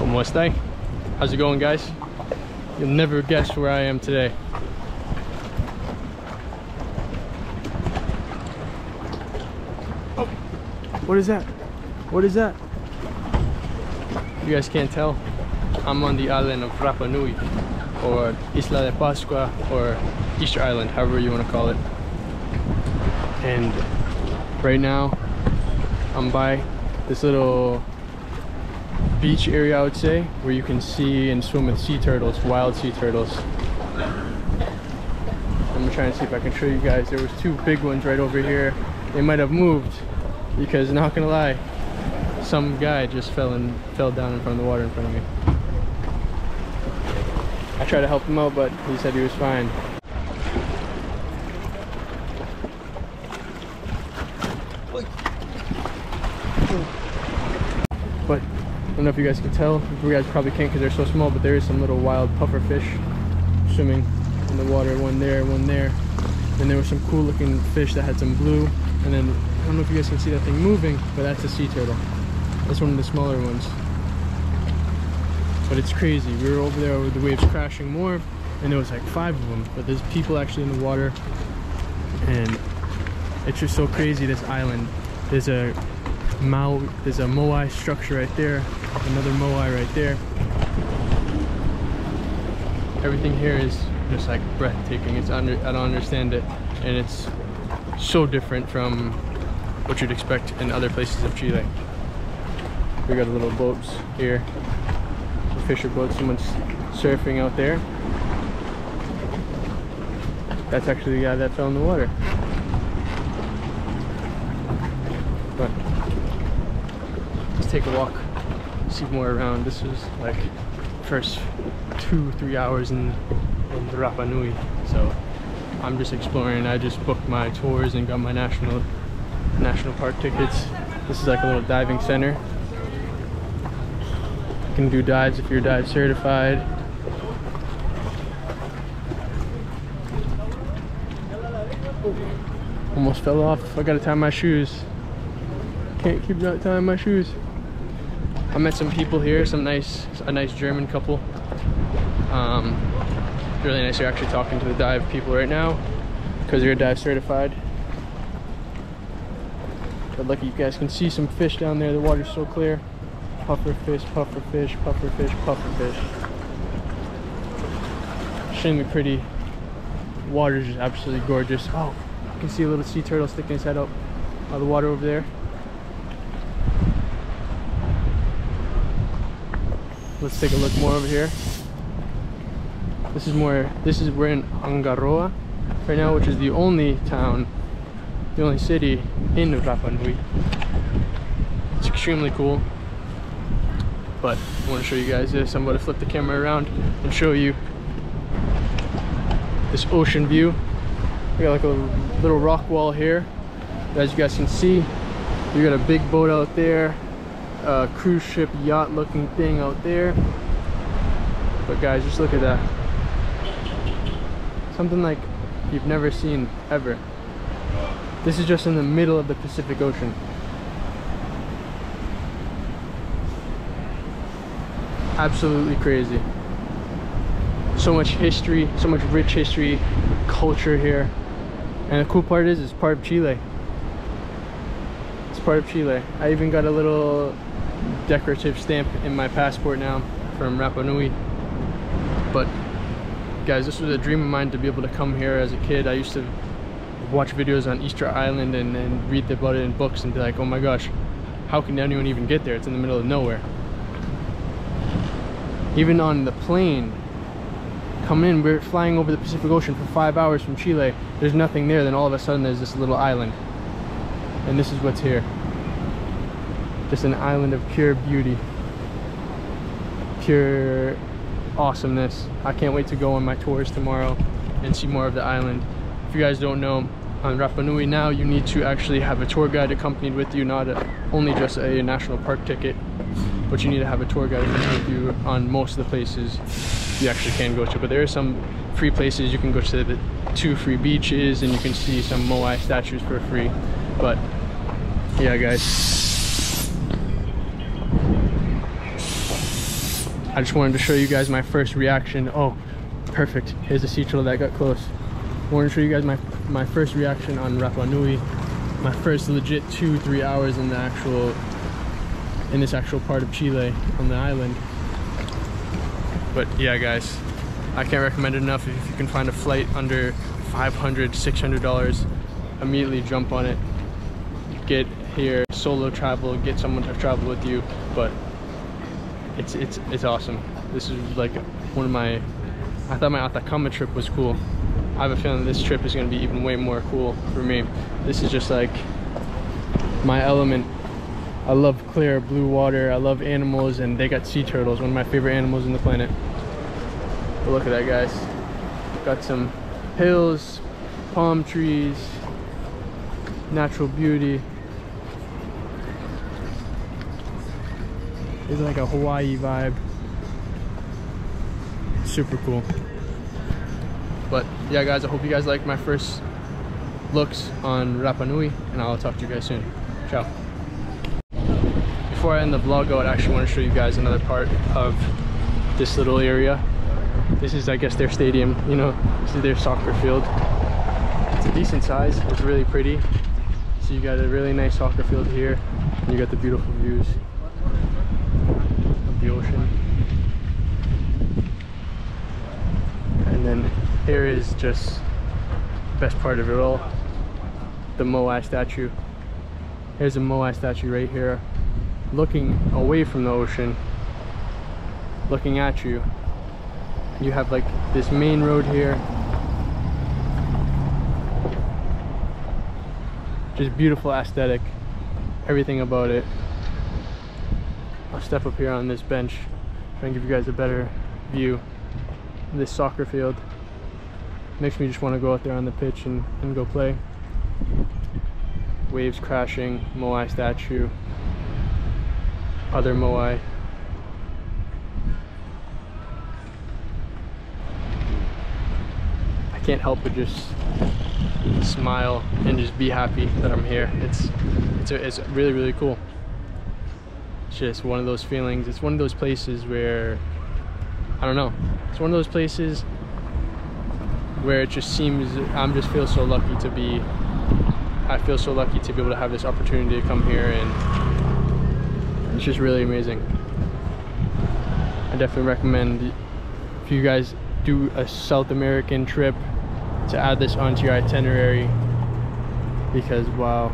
¿Cómo estáis? How's it going, guys? You'll never guess where I am today. Oh, what is that? What is that? You guys can't tell. I'm on the island of Rapa Nui, or Isla de Pascua, or Easter Island, however you want to call it. And right now, I'm by this little beach area, I would say, where you can see and swim with sea turtles, wild sea turtles. I'm gonna try and see if I can show you guys. There was two big ones right over here. They might have moved because, not gonna lie, some guy just fell down in front of the water in front of me. I tried to help him out, but he said he was fine. But I don't know if you guys can tell. You guys probably can't because they're so small, but there is some little wild puffer fish swimming in the water. One there, one there. And there were some cool looking fish that had some blue. And then, I don't know if you guys can see that thing moving, but that's a sea turtle. That's one of the smaller ones. But it's crazy. We were over there with the waves crashing more, and there was like 5 of them. But there's people actually in the water. And it's just so crazy, this island. There's a moai structure right there, another moai right there. Everything here is just like breathtaking. I don't understand it, and it's so different from what you'd expect in other places of Chile. We got little boats here, a fisher boat. Someone's surfing out there. That's actually the guy that fell in the water. But let's take a walk, see more around. This was like first 2-3 hours in the Rapa Nui, so I'm just exploring. I just booked my tours and got my national park tickets. This is like a little diving center. You can do dives if you're dive certified. Almost fell off. I gotta tie my shoes. Can't keep not tying my shoes. I met some people here, a nice German couple. Really nice. They're actually talking to the dive people right now because they're dive certified. But lucky you guys can see some fish down there. The water's so clear. Puffer fish, puffer fish, puffer fish, puffer fish. Extremely pretty. Water's just absolutely gorgeous. Oh, you can see a little sea turtle sticking his head out of the water over there. Let's take a look more over here. We're in Angaroa right now, which is the only town, the only city in Rapa Nui. It's extremely cool. But I want to show you guys this. I'm going to flip the camera around and show you this ocean view. We got like a little rock wall here. As you guys can see, we got a big boat out there, a cruise ship yacht looking thing out there. But guys, just look at that. Something like you've never seen ever. This is just in the middle of the Pacific Ocean. Absolutely crazy. So much history, so much rich history, culture here. And the cool part is it's part of Chile. It's part of Chile. I even got a little decorative stamp in my passport now from Rapa Nui. But guys, this was a dream of mine to be able to come here as a kid. I used to watch videos on Easter Island and read about it in books and be like, oh my gosh, how can anyone even get there? It's in the middle of nowhere. Even on the plane coming in, we're flying over the Pacific Ocean for 5 hours from Chile. There's nothing there, then all of a sudden there's this little island. And this is what's here. Just an island of pure beauty. Pure awesomeness. I can't wait to go on my tours tomorrow and see more of the island. If you guys don't know, on Rapa Nui now you need to actually have a tour guide accompanied with you, not only just a national park ticket, but you need to have a tour guide with you on most of the places you actually can go to. But there are some free places. You can go to the 2 free beaches and you can see some moai statues for free. But yeah guys, I just wanted to show you guys my first reaction. Oh, perfect. Here's a sea turtle that got close. I wanted to show you guys my first reaction on Rapa Nui. My first legit 2-3 hours in this actual part of Chile on the island. But yeah, guys, I can't recommend it enough. If you can find a flight under $500, $600, immediately jump on it. Get here, solo travel, get someone to travel with you. But it's awesome. This is like one of my, I thought my Atacama trip was cool. I have a feeling this trip is going to be even way more cool for me. This is just like my element. I love clear blue water, I love animals, and they got sea turtles, one of my favorite animals on the planet. But look at that, guys. Got some hills, palm trees, natural beauty. It's like a Hawaii vibe. Super cool. But yeah, guys, I hope you guys liked my first looks on Rapa Nui, and I'll talk to you guys soon. Ciao. Before I end the vlog, I actually want to show you guys another part of this little area. This is, I guess, their stadium, you know, this is their soccer field. It's a decent size, it's really pretty. So you got a really nice soccer field here, and you got the beautiful views of the ocean. And then here is just the best part of it all, the Moai statue. Here's a Moai statue right here, looking away from the ocean, looking at you. You have like this main road here, just beautiful aesthetic, everything about it. I'll step up here on this bench, try and give you guys a better view of this soccer field. Makes me just want to go out there on the pitch and go play. Waves crashing, Moai statue, other Moai. I can't help but just smile and just be happy that I'm here. It's really, really cool. It's just one of those feelings. It's one of those places where, I don't know, it's one of those places where it just seems, I feel so lucky to be able to have this opportunity to come here, and it's just really amazing. I definitely recommend, if you guys do a South American trip, to add this onto your itinerary, because wow,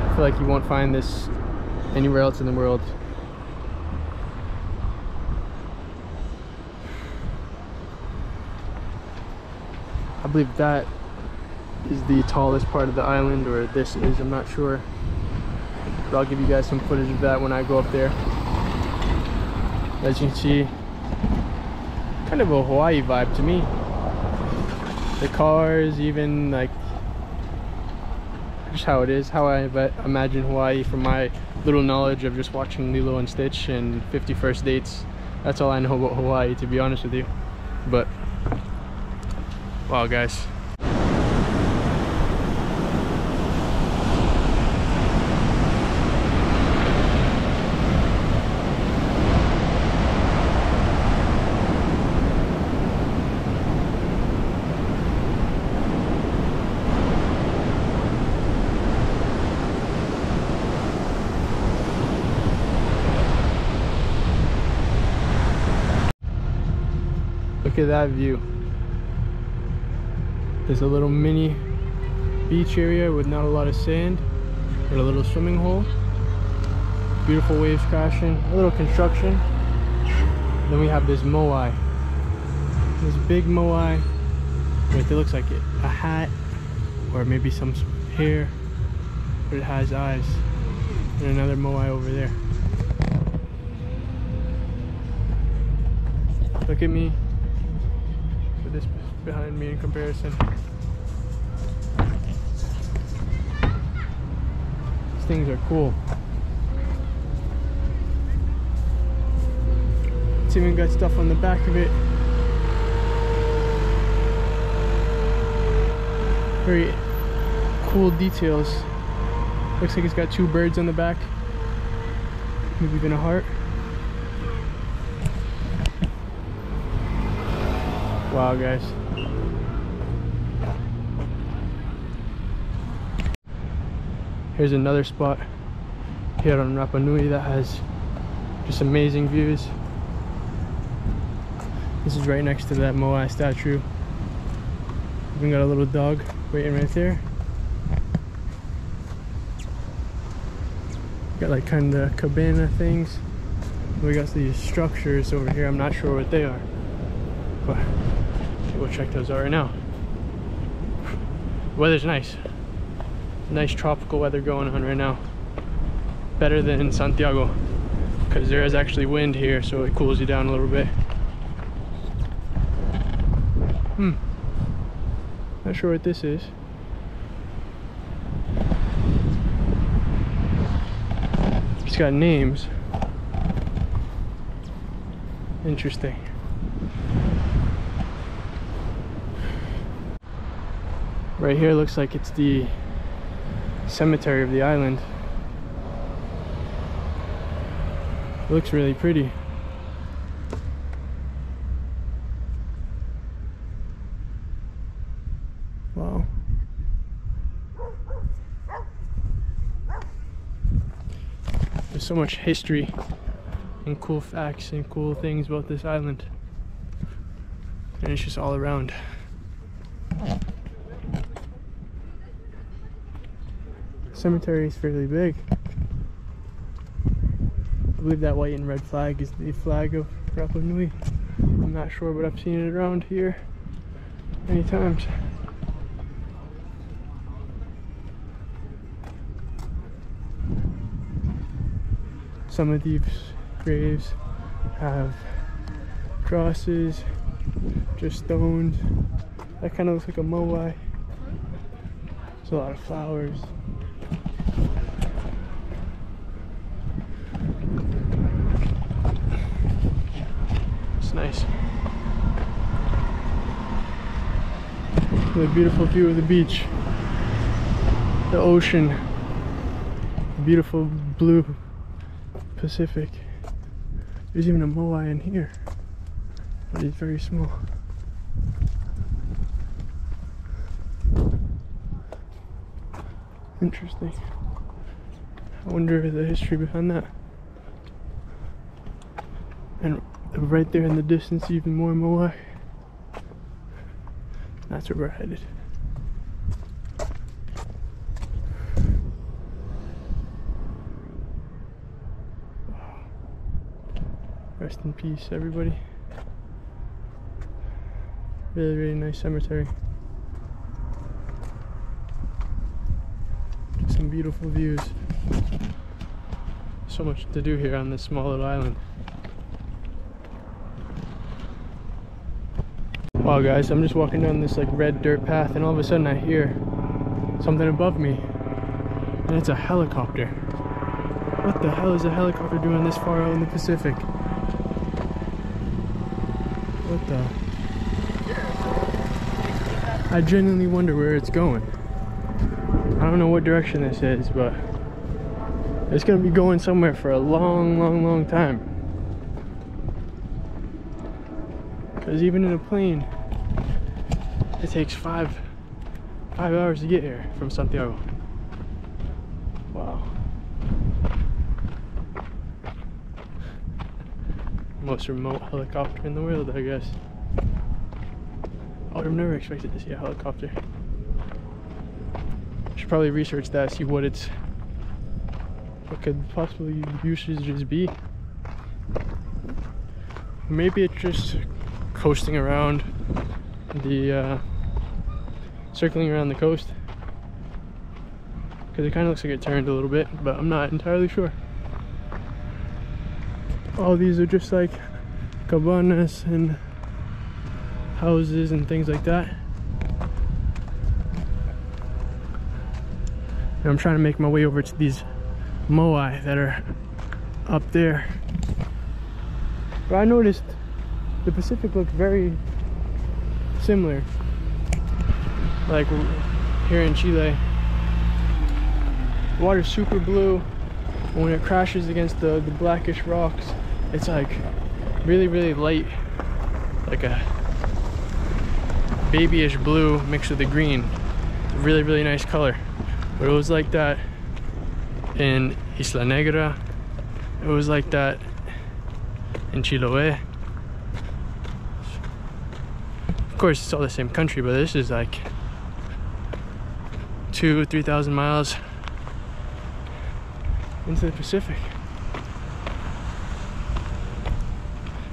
I feel like you won't find this anywhere else in the world. I believe that is the tallest part of the island, or this is, I'm not sure, but I'll give you guys some footage of that when I go up there. As you can see, kind of a Hawaii vibe to me. The cars, even like just how it is, how I imagine Hawaii from my little knowledge of just watching Lilo and Stitch and 50 First Dates. That's all I know about Hawaii, to be honest with you. But wow, guys. Look at that view. There's a little mini beach area with not a lot of sand, but a little swimming hole. Beautiful waves crashing, a little construction. Then we have this Moai. This big Moai. Wait, it looks like a hat or maybe some hair, but it has eyes. And another Moai over there. Look at me. This behind me in comparison. These things are cool. It's even got stuff on the back of it. Very cool details. Looks like it's got two birds on the back. Maybe even a heart. Wow, guys. Here's another spot here on Rapa Nui that has just amazing views. This is right next to that Moai statue. Even got a little dog waiting right there. Got like kind of cabana things. We got these structures over here. I'm not sure what they are, but we'll check those out right now. Weather's nice. Nice tropical weather going on right now. Better than in Santiago, because there is actually wind here, so it cools you down a little bit. Not sure what this is. It's got names. Interesting. Right here looks like it's the cemetery of the island. It looks really pretty. Wow. There's so much history and cool facts and cool things about this island, and it's just all around. Cemetery is fairly big. I believe that white and red flag is the flag of Rapa Nui. I'm not sure, but I've seen it around here many times. Some of these graves have crosses, just stones. That kind of looks like a moai. There's a lot of flowers. It's nice. The beautiful view of the beach, the ocean, the beautiful blue Pacific. There's even a moai in here, but it's very small. Interesting. I wonder the history behind that. And right there in the distance, even more moai. That's where we're headed. Rest in peace, everybody. Really, really nice cemetery. Just some beautiful views. So much to do here on this small little island. Wow, guys, I'm just walking down this like red dirt path, and all of a sudden I hear something above me, and it's a helicopter. What the hell is a helicopter doing this far out in the Pacific? What the? I genuinely wonder where it's going. I don't know what direction this is, but it's gonna be going somewhere for a long time. Because even in a plane, it takes five hours to get here from Santiago. Wow. Most remote helicopter in the world, I guess. I would have never expected to see a helicopter. Should probably research that, see what could possibly usages be. Maybe it's just coasting around the circling around the coast, because it kind of looks like it turned a little bit, but I'm not entirely sure. All these are just like cabanas and houses and things like that. And I'm trying to make my way over to these moai that are up there. But I noticed the Pacific looked very similar, like here in Chile. The water's super blue, and when it crashes against the blackish rocks, it's like really light, like a babyish blue mixed with the green. Really, really nice color. But it was like that in Isla Negra. It was like that in Chiloé. Of course, it's all the same country, but this is like 2,000-3,000 miles into the Pacific.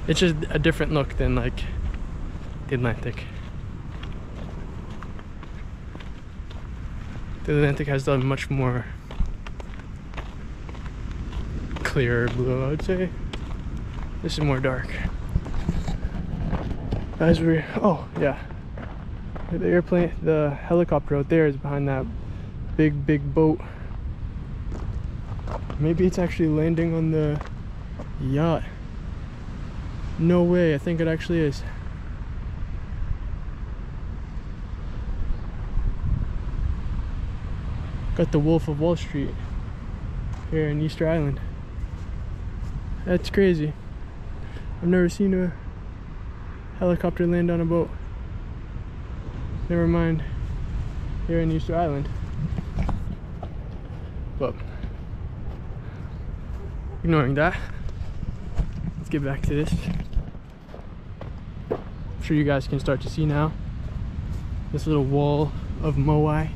It's just a different look than like the Atlantic. The Atlantic has a much more clearer blue, I would say. This is more dark. As we're, oh yeah, the airplane, the helicopter out there is behind that big boat. Maybe it's actually landing on the yacht. No way, I think it actually is. Got the Wolf of Wall Street here in Easter Island. That's crazy. I've never seen a helicopter land on a boat. Never mind here in Easter Island. But ignoring that, let's get back to this. I'm sure you guys can start to see now this little wall of moai,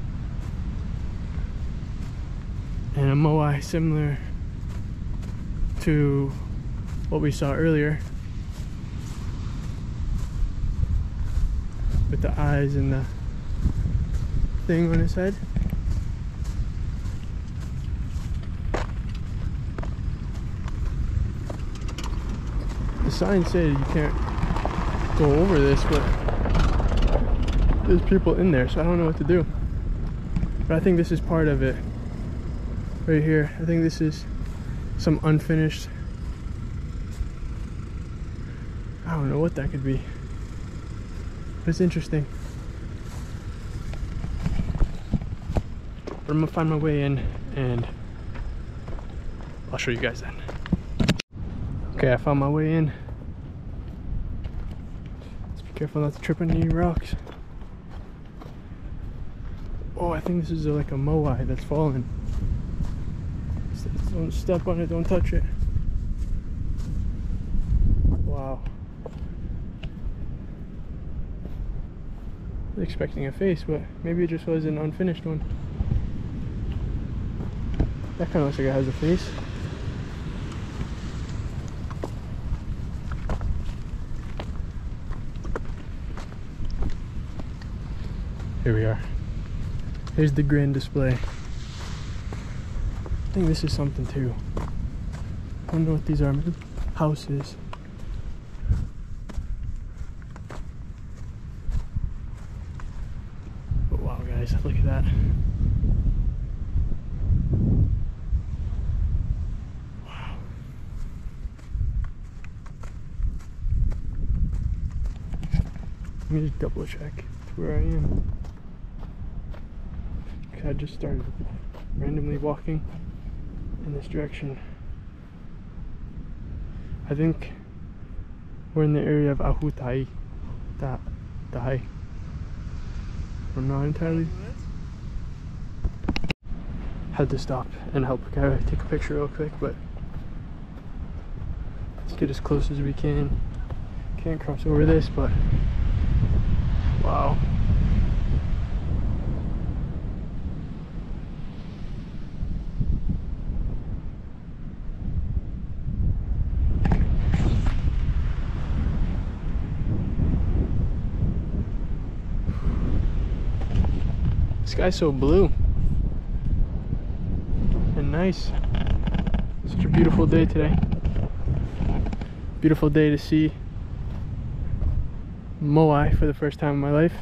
and a moai similar to what we saw earlier, with the eyes and the thing on his head. The sign said you can't go over this, but there's people in there, so I don't know what to do. But I think this is part of it right here. I think this is some unfinished, I don't know what that could be, but it's interesting. But I'm gonna find my way in and I'll show you guys then. Okay, I found my way in. Let's be careful not to trip on any rocks. Oh, I think this is like a moai that's fallen. Don't step on it, don't touch it. Wow. I was expecting a face, but maybe it just was an unfinished one. That kind of looks like it has a face. Here we are. Here's the grand display. I think this is something too. I don't know what these are. Maybe houses. But wow, guys, look at that. Wow. Let me just double check to where I am. Because I just started randomly walking in this direction. I think we're in the area of Ahutai. Tahai. I'm not entirely. Had to stop and help take a picture real quick, but let's get as close as we can. Can't cross over this, but wow. The sky's so blue and nice. Such a beautiful day today. Beautiful day to see moai for the first time in my life.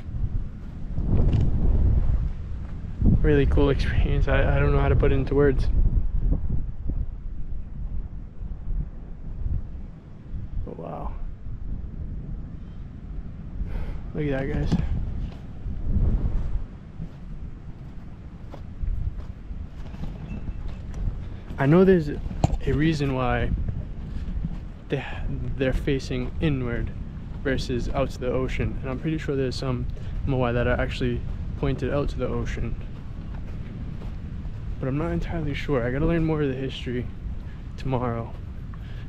Really cool experience. I don't know how to put it into words. But wow. Look at that, guys. I know there's a reason why they're facing inward, versus out to the ocean. And I'm pretty sure there's some moai that are actually pointed out to the ocean, but I'm not entirely sure. I gotta learn more of the history tomorrow.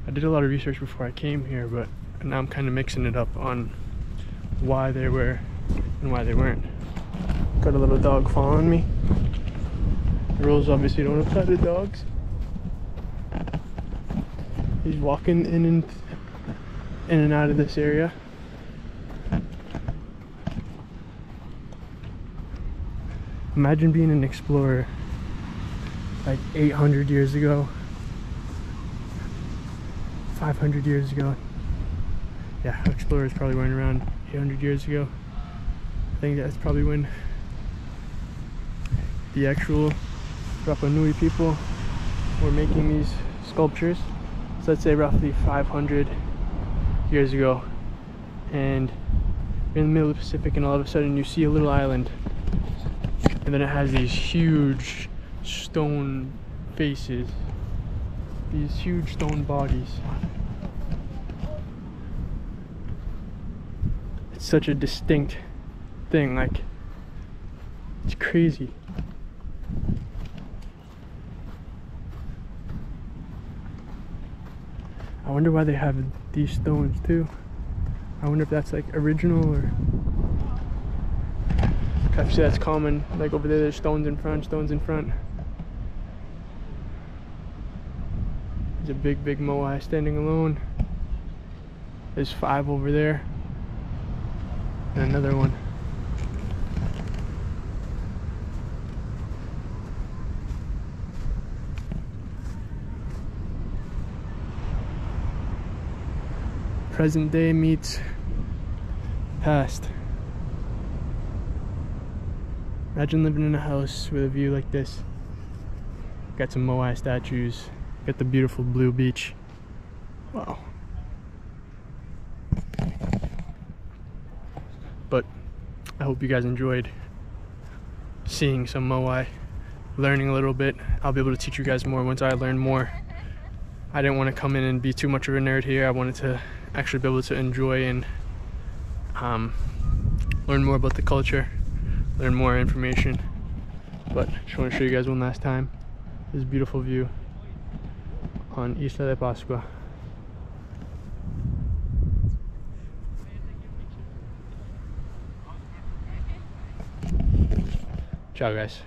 I did a lot of research before I came here, but now I'm kind of mixing it up on why they were and why they weren't. Got a little dog following me. The rules obviously don't apply to dogs. He's walking in and out of this area. Imagine being an explorer like 800 years ago, 500 years ago. Yeah, explorers probably weren't around 800 years ago. I think that's probably when the actual Rapa Nui people were making these sculptures. So let's say roughly 500 years ago, and you're in the middle of the Pacific, and all of a sudden you see a little island, and then it has these huge stone faces, these huge stone bodies. It's such a distinct thing, like, it's crazy. I wonder why they have these stones too. I wonder if that's like original, or I see that's common. Like over there, there's stones in front, stones in front. There's a big moai standing alone. There's 5 over there, and another one. Present day meets past. Imagine living in a house with a view like this. Got some moai statues, got the beautiful blue beach. Wow. But I hope you guys enjoyed seeing some moai, learning a little bit. I'll be able to teach you guys more once I learn more. I didn't want to come in and be too much of a nerd here. I wanted to actually be able to enjoy and learn more about the culture, learn more information. But just want to show you guys one last time this beautiful view on Isla de Pascua. Ciao guys.